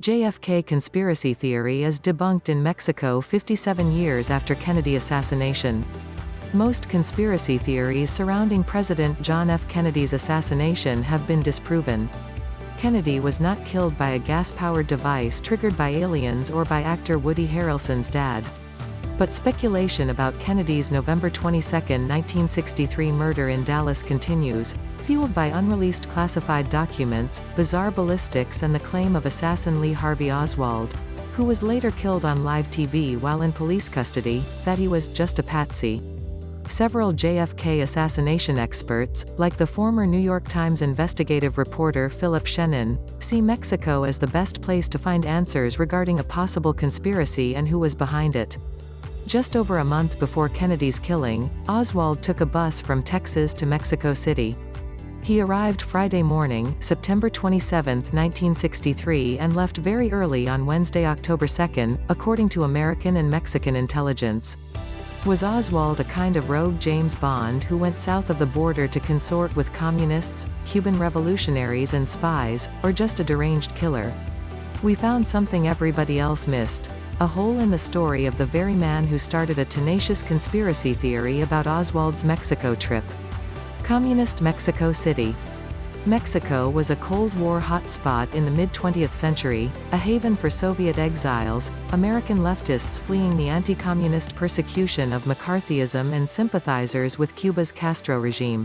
JFK conspiracy theory is debunked in Mexico 57 years after Kennedy assassination. Most conspiracy theories surrounding President John F. Kennedy's assassination have been disproven. Kennedy was not killed by a gas-powered device triggered by aliens or by actor Woody Harrelson's dad. But speculation about Kennedy's November 22, 1963 murder in Dallas continues, fueled by unreleased classified documents, bizarre ballistics and the claim of assassin Lee Harvey Oswald, who was later killed on live TV while in police custody, that he was just a patsy. Several JFK assassination experts, like the former New York Times investigative reporter Philip Shenin, see Mexico as the best place to find answers regarding a possible conspiracy and who was behind it. Just over a month before Kennedy's killing, Oswald took a bus from Texas to Mexico City. He arrived Friday morning, September 27, 1963 and left very early on Wednesday, October 2, according to American and Mexican intelligence. Was Oswald a kind of rogue James Bond who went south of the border to consort with communists, Cuban revolutionaries and spies, or just a deranged killer? We found something everybody else missed. A hole in the story of the very man who started a tenacious conspiracy theory about Oswald's Mexico trip. Communist Mexico City. Mexico was a Cold War hotspot in the mid-20th century, a haven for Soviet exiles, American leftists fleeing the anti-communist persecution of McCarthyism and sympathizers with Cuba's Castro regime.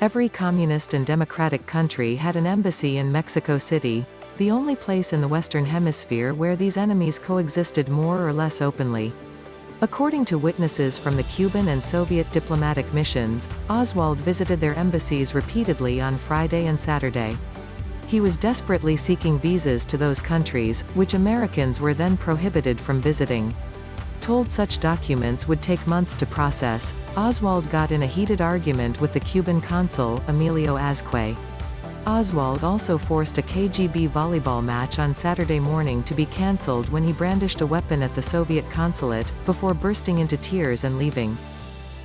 Every communist and democratic country had an embassy in Mexico City, the only place in the Western Hemisphere where these enemies coexisted more or less openly. According to witnesses from the Cuban and Soviet diplomatic missions, Oswald visited their embassies repeatedly on Friday and Saturday. He was desperately seeking visas to those countries, which Americans were then prohibited from visiting. Told such documents would take months to process, Oswald got in a heated argument with the Cuban consul, Emilio Azcue. Oswald also forced a KGB volleyball match on Saturday morning to be cancelled when he brandished a weapon at the Soviet consulate, before bursting into tears and leaving.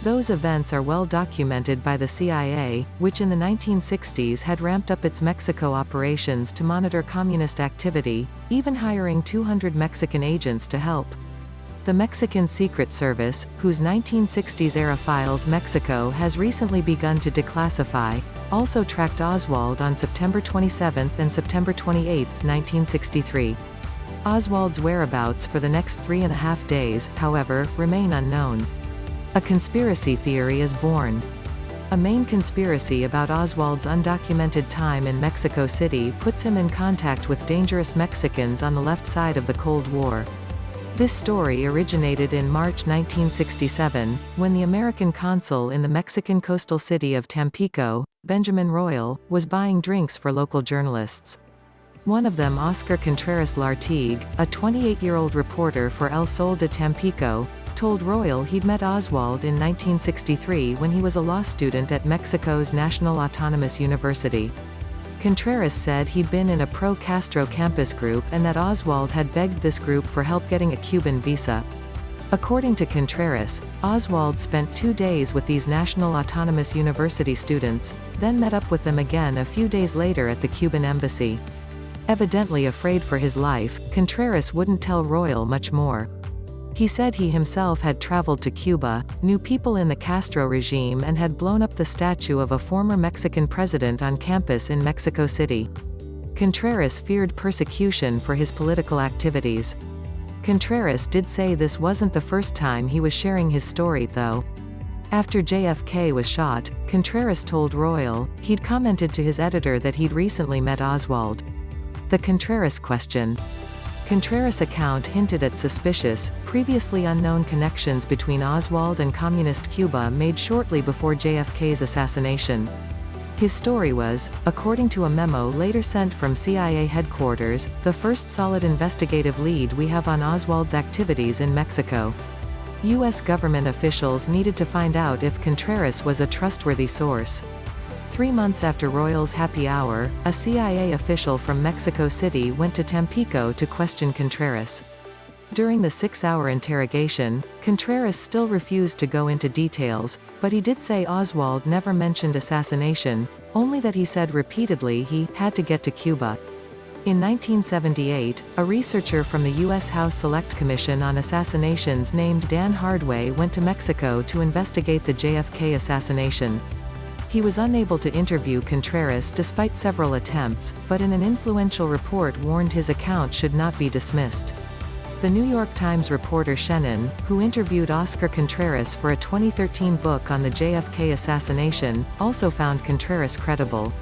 Those events are well documented by the CIA, which in the 1960s had ramped up its Mexico operations to monitor communist activity, even hiring 200 Mexican agents to help. The Mexican Secret Service, whose 1960s-era files Mexico has recently begun to declassify, also tracked Oswald on September 27 and September 28, 1963. Oswald's whereabouts for the next 3.5 days, however, remain unknown. A conspiracy theory is born. A main conspiracy about Oswald's undocumented time in Mexico City puts him in contact with dangerous Mexicans on the left side of the Cold War. This story originated in March 1967, when the American consul in the Mexican coastal city of Tampico, Benjamin Royal, was buying drinks for local journalists. One of them, Oscar Contreras Lartigue, a 28-year-old reporter for El Sol de Tampico, told Royal he'd met Oswald in 1963 when he was a law student at Mexico's National Autonomous University. Contreras said he'd been in a pro-Castro campus group and that Oswald had begged this group for help getting a Cuban visa. According to Contreras, Oswald spent 2 days with these National Autonomous University students, then met up with them again a few days later at the Cuban embassy. Evidently afraid for his life, Contreras wouldn't tell Royal much more. He said he himself had traveled to Cuba, knew people in the Castro regime and had blown up the statue of a former Mexican president on campus in Mexico City. Contreras feared persecution for his political activities. Contreras did say this wasn't the first time he was sharing his story though. After JFK was shot, Contreras told Royal he'd commented to his editor that he'd recently met Oswald. The Contreras question. Contreras' account hinted at suspicious, previously unknown connections between Oswald and Communist Cuba made shortly before JFK's assassination. His story was, according to a memo later sent from CIA headquarters, the first solid investigative lead we have on Oswald's activities in Mexico. U.S. government officials needed to find out if Contreras was a trustworthy source. 3 months after Royal's happy hour, a CIA official from Mexico City went to Tampico to question Contreras. During the 6-hour interrogation, Contreras still refused to go into details, but he did say Oswald never mentioned assassination, only that he said repeatedly he had to get to Cuba. In 1978, a researcher from the U.S. House Select Commission on Assassinations named Dan Hardway went to Mexico to investigate the JFK assassination. He was unable to interview Contreras despite several attempts, but in an influential report warned his account should not be dismissed. The New York Times reporter Shannon, who interviewed Oscar Contreras for a 2013 book on the JFK assassination, also found Contreras credible.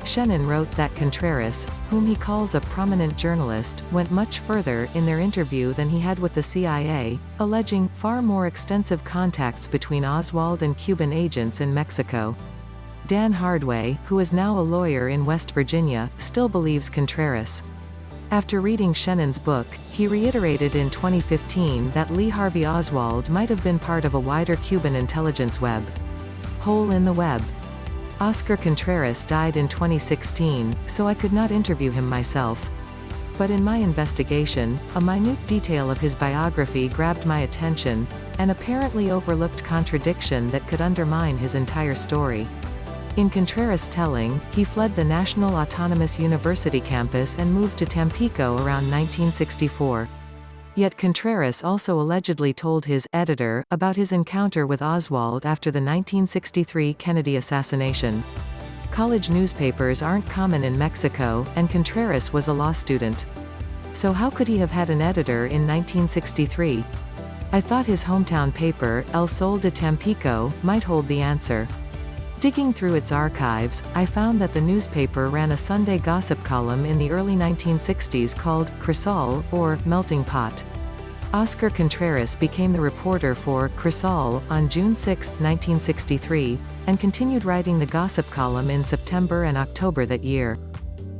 Shannon wrote that Contreras, whom he calls a prominent journalist, went much further in their interview than he had with the CIA, alleging far more extensive contacts between Oswald and Cuban agents in Mexico. Dan Hardway, who is now a lawyer in West Virginia, still believes Contreras. After reading Shannon's book, he reiterated in 2015 that Lee Harvey Oswald might have been part of a wider Cuban intelligence web. Hole in the web. Oscar Contreras died in 2016, so I could not interview him myself. But in my investigation, a minute detail of his biography grabbed my attention, an apparently overlooked contradiction that could undermine his entire story. In Contreras' telling, he fled the National Autonomous University campus and moved to Tampico around 1964. Yet Contreras also allegedly told his editor about his encounter with Oswald after the 1963 Kennedy assassination. College newspapers aren't common in Mexico, and Contreras was a law student. So how could he have had an editor in 1963? I thought his hometown paper, El Sol de Tampico, might hold the answer. Digging through its archives, I found that the newspaper ran a Sunday gossip column in the early 1960s called Crisol, or Melting Pot. Oscar Contreras became the reporter for Crisol on June 6, 1963, and continued writing the gossip column in September and October that year.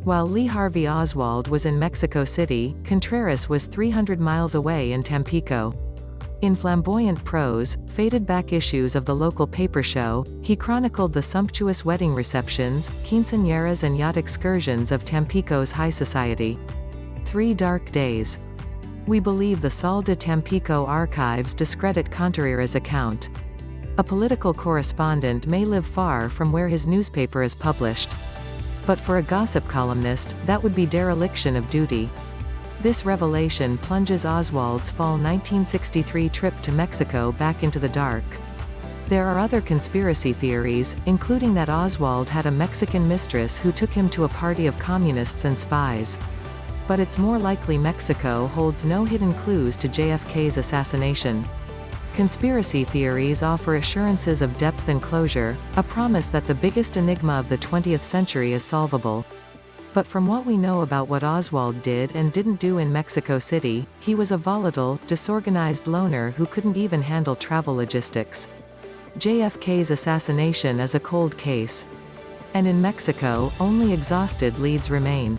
While Lee Harvey Oswald was in Mexico City, Contreras was 300 miles away in Tampico. In flamboyant prose, faded back issues of the local paper show, he chronicled the sumptuous wedding receptions, quinceañeras and yacht excursions of Tampico's high society. 3 dark days. We believe the Sol de Tampico archives discredit Contreras' account. A political correspondent may live far from where his newspaper is published. But for a gossip columnist, that would be dereliction of duty. This revelation plunges Oswald's fall 1963 trip to Mexico back into the dark. There are other conspiracy theories, including that Oswald had a Mexican mistress who took him to a party of communists and spies. But it's more likely Mexico holds no hidden clues to JFK's assassination. Conspiracy theories offer assurances of depth and closure, a promise that the biggest enigma of the 20th century is solvable. But from what we know about what Oswald did and didn't do in Mexico City, he was a volatile, disorganized loner who couldn't even handle travel logistics. JFK's assassination is a cold case. And in Mexico, only exhausted leads remain.